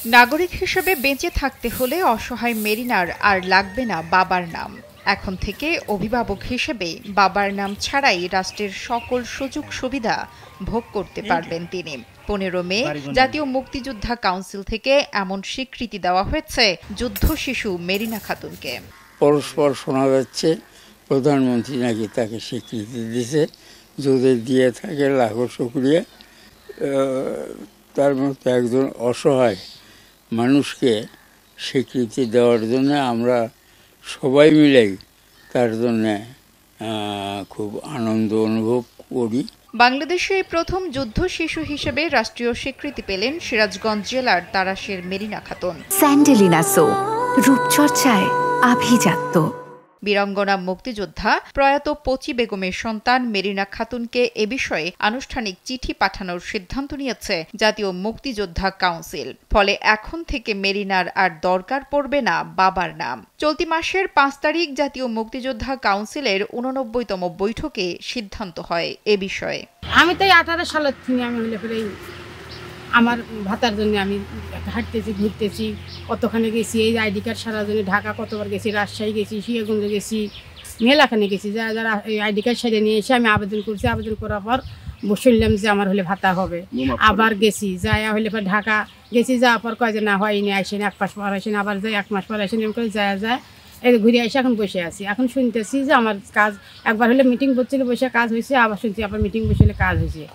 নাগরিক হিসেবে বেঁচে থাকতে হলে অসহায় মেরিনার আর লাগবে না বাবার নাম। এখন থেকে অভিভাবক হিসেবে বাবার নাম ছাড়াই রাষ্ট্রের সকল সুযোগ সুবিধা ভোগ করতে পারবেন তিনি। 15 মে জাতীয় মুক্তিযোদ্ধা কাউন্সিল থেকে এমন স্বীকৃতি দেওয়া হয়েছে যুদ্ধ শিশু মেরিনা খাতুনকে। পরস্পর শোনা যাচ্ছে প্রধানমন্ত্রী নাকি তাকে স্বীকৃতি দিয়েছে, যদি দিয়ে থাকে লাখো শুকরিয়া। তার মতো একজন অসহায় মানুষকে স্বীকৃতি দেওয়ার জন্য আমরা সবাই মিলেই তার জন্য খুব আনন্দ অনুভব করি। বাংলাদেশে প্রথম যুদ্ধ শিশু হিসেবে রাষ্ট্রীয় স্বীকৃতি পেলেন সিরাজগঞ্জ জেলার তারাশের মেরিনা খাতুন। স্যান্ডেলিনা সো, রূপচর্চায় আভিজাত্য। বীরাঙ্গনা মুক্তিযোদ্ধা প্রয়াত পচি বেগমের সন্তান মেরিনা খাতুনকে এ বিষয়ে আনুষ্ঠানিক চিঠি পাঠানোর সিদ্ধান্ত নিয়েছে জাতীয় মুক্তিযোদ্ধা কাউন্সিল। ফলে এখন থেকে মেরিনার আর দরকার পড়বে না বাবার নাম। চলতি মাসের 5 তারিখ জাতীয় মুক্তিযোদ্ধা কাউন্সিলের 89তম বৈঠকে সিদ্ধান্ত হয় এ বিষয়ে। আমি তাই 18 সালের থেকে আমি হলে পরে আমার ভাতার জন্য আমি হাঁটতেছি, ঘুরতেছি, কতখানে গেছি। এই আইডি কার্ড সারার জন্য ঢাকা কতবার গেছি, রাজশাহী গেছি, সিরাজগঞ্জে গেছি, মেলাখানে গেছি। যারা এই আইডি কার্ড সারিয়ে নিয়ে এসে আমি আবেদন করছি। আবেদন করার পর বসলাম যে আমার হলে ভাতা হবে। আবার গেছি, যাই হলে পর ঢাকা গেছি, যাওয়ার পর কয় যে না হয়নি, আসেন 1 মাস পর আসেন, আবার যাই 1 মাস পর আসেন, এরকম করে যায় এই ঘুরে এসে এখন বসে আছি। এখন শুনতেছি যে আমার কাজ একবার হলে মিটিং বসছিল, বসে কাজ হয়েছে, আবার শুনছি আবার মিটিং বসলে কাজ হয়েছে।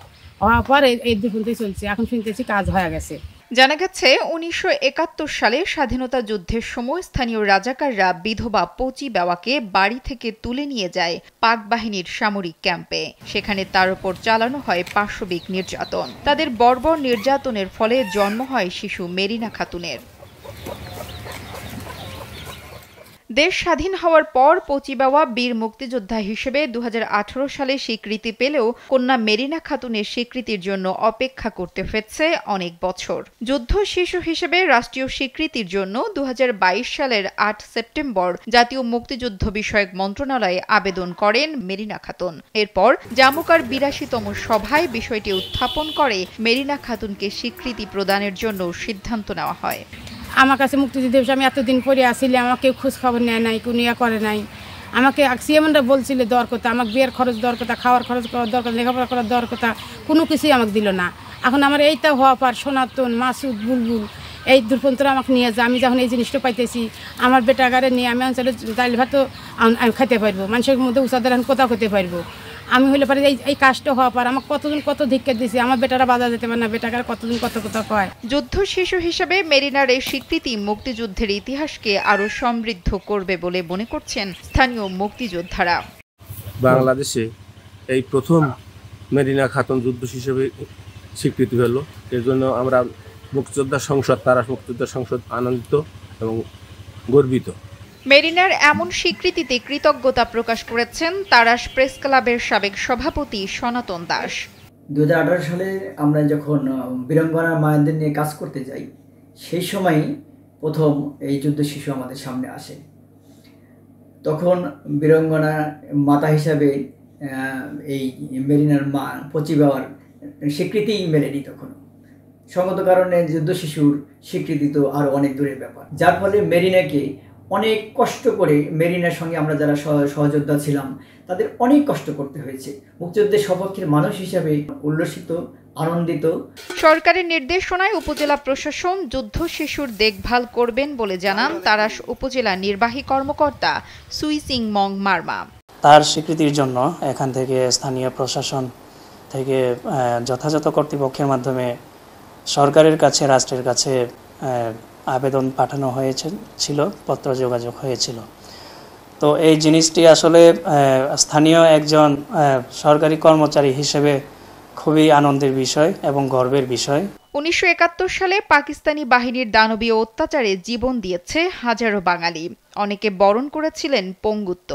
হওয়ার পর এই দুপুরতেই চলছে, এখন শুনতেছি কাজ হয়ে গেছে। জানা গেছে 1971 সালে স্বাধীনতা যুদ্ধের সময় স্থানীয় রাজাকাররা বিধবা পচি বেওয়াকে বাড়ি থেকে তুলে নিয়ে যায় পাক বাহিনীর সামরিক ক্যাম্পে। সেখানে তার উপর চালানো হয় পাশবিক নির্যাতন। তাদের বর্বর নির্যাতনের ফলে জন্ম হয় শিশু মেরিনা খাতুনের। দেশ স্বাধীন হওয়ার পর পচিবাওয়া বীর মুক্তিযোদ্ধা হিসেবে 2018 সালে স্বীকৃতি পেলেও কন্যা মেরিনা খাতুনের স্বীকৃতির জন্য অপেক্ষা করতে হয়েছে অনেক বছর। যুদ্ধ শিশু হিসেবে রাষ্ট্রীয় স্বীকৃতির জন্য 2022 সালের 8 সেপ্টেম্বর জাতীয় মুক্তিযুদ্ধ বিষয়ক মন্ত্রণালয়ে আবেদন করেন মেরিনা খাতুন। এরপর জামুকার 82তম সভায় বিষয়টি উত্থাপন করে মেরিনা খাতুনকে স্বীকৃতি প্রদানের জন্য সিদ্ধান্ত নেওয়া হয়। আমার কাছে মুক্তিযুদ্ধ আমি এতদিন পরে আসলে আমাকে খোঁজ খবর নেয় নাই, কোনো ইয়া করে নাই। আমাকে সিএমরা বলছিল দর কথা, আমাকে বিয়ের খরচ দর কথা, খাওয়ার খরচ করার দর কথা, লেখাপড়া করার দর কথা, কোনো কিছুই আমাকে দিল না। এখন আমার এইটা হওয়া পার সনাতন, মাসুদ, বুলবুল এই দুর্পন্তরা আমাকে নিয়ে যায়। আমি যখন এই জিনিসটা পাইতেছি আমার বেটাগারে নিয়ে আমি অঞ্চলে ডাল ভাতও আমি খেতে পারবো, মানুষের মধ্যে উষাদের এখন কোথাও খেতে পারবো। আমি হলে পারে এই কাজটা হওয়া পার আমার কতজন কত ধিক্কার দিয়েছি, আমার বেটারা বাধা যেতে পারে না, বেটাকার কতজন কত কথা কয়। যুদ্ধ শিশু হিসেবে মেরিনার এই স্বীকৃতি মুক্তিযুদ্ধের ইতিহাসকে আরো সমৃদ্ধ করবে বলে মনে করছেন স্থানীয় মুক্তিযোদ্ধারা। বাংলাদেশে এই প্রথম মেরিনা খাতুন যুদ্ধ হিসেবে স্বীকৃতি হলো, এর জন্য আমরা মুক্তিযোদ্ধা সংসদ, তারাশ মুক্তিযোদ্ধা সংসদ আনন্দিত এবং গর্বিত। মেরিনার এমন স্বীকৃতিতে কৃতজ্ঞতা প্রকাশ করেছেন তারাশ প্রেস ক্লাবের সাবেক সভাপতি সনাতন দাস। 2018 সালে আমরা যখন বীরাঙ্গনা মায়েদের নিয়ে কাজ করতে যাই, সেই সময়ই প্রথম এই যুদ্ধ শিশু আমাদের সামনে আসে। তখন বীরাঙ্গনা মাতা হিসাবে এই মেরিনার মা পচি বেওয়ার স্বীকৃতিই মেলেনি। তখন সঙ্গত কারণে যুদ্ধ শিশুর স্বীকৃতি তো আরও অনেক দূরের ব্যাপার, যার ফলে মেরিনাকে অনেক কষ্ট করে, মেরিনার সঙ্গে আমরা যারা সহযোদ্ধা ছিলাম তাদের অনেক কষ্ট করতে হয়েছে। মুক্তিযুদ্ধের সপক্ষের মানুষ হিসাবে উল্লসিত, আনন্দিত। সরকারের নির্দেশনায় উপজেলা প্রশাসন যুদ্ধ শিশুর দেখভাল করবেন বলে জানান তারাশ উপজেলা নির্বাহী কর্মকর্তা সুইসিং মং মারমা। তার স্বীকৃতির জন্য এখান থেকে স্থানীয় প্রশাসন থেকে যথাযথ কর্তৃপক্ষের মাধ্যমে সরকারের কাছে, রাষ্ট্রের কাছে আবেদন পাঠানো হয়েছিল, পত্র যোগাযোগ হয়েছিল। তো এই জিনিসটি আসলে স্থানীয় একজন সরকারি কর্মচারী হিসেবে খুবই আনন্দের বিষয় এবং গর্বের বিষয়। 1971 সালে পাকিস্তানি বাহিনীর দানবীয় অত্যাচারে জীবন দিয়েছে হাজারো বাঙালি। অনেকে বরণ করেছিলেন পঙ্গুত্ব।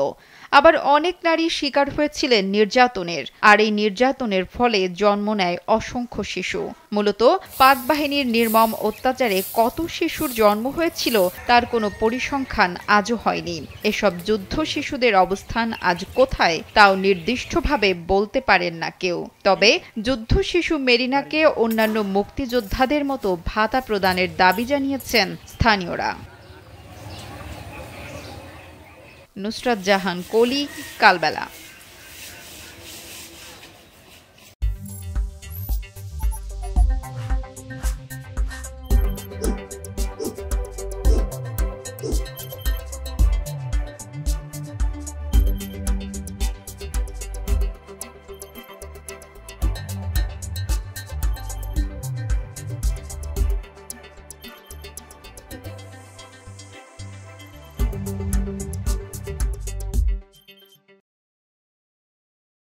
আবার অনেক নারী শিকার হয়েছিলেন নির্যাতনের, আর এই নির্যাতনের ফলে জন্ম নেয় অসংখ্য শিশু। মূলত পাক বাহিনীর নির্মম অত্যাচারে কত শিশুর জন্ম হয়েছিল তার কোনো পরিসংখ্যান আজও হয়নি। এসব যুদ্ধ শিশুদের অবস্থান আজ কোথায় তাও নির্দিষ্টভাবে বলতে পারেন না কেউ। তবে যুদ্ধ শিশু মেরিনাকে অন্যান্য মুক্তিযোদ্ধাদের মতো ভাতা প্রদানের দাবি জানিয়েছেন স্থানীয়রা। নুসরাত জাহান কলি, কালবেলা।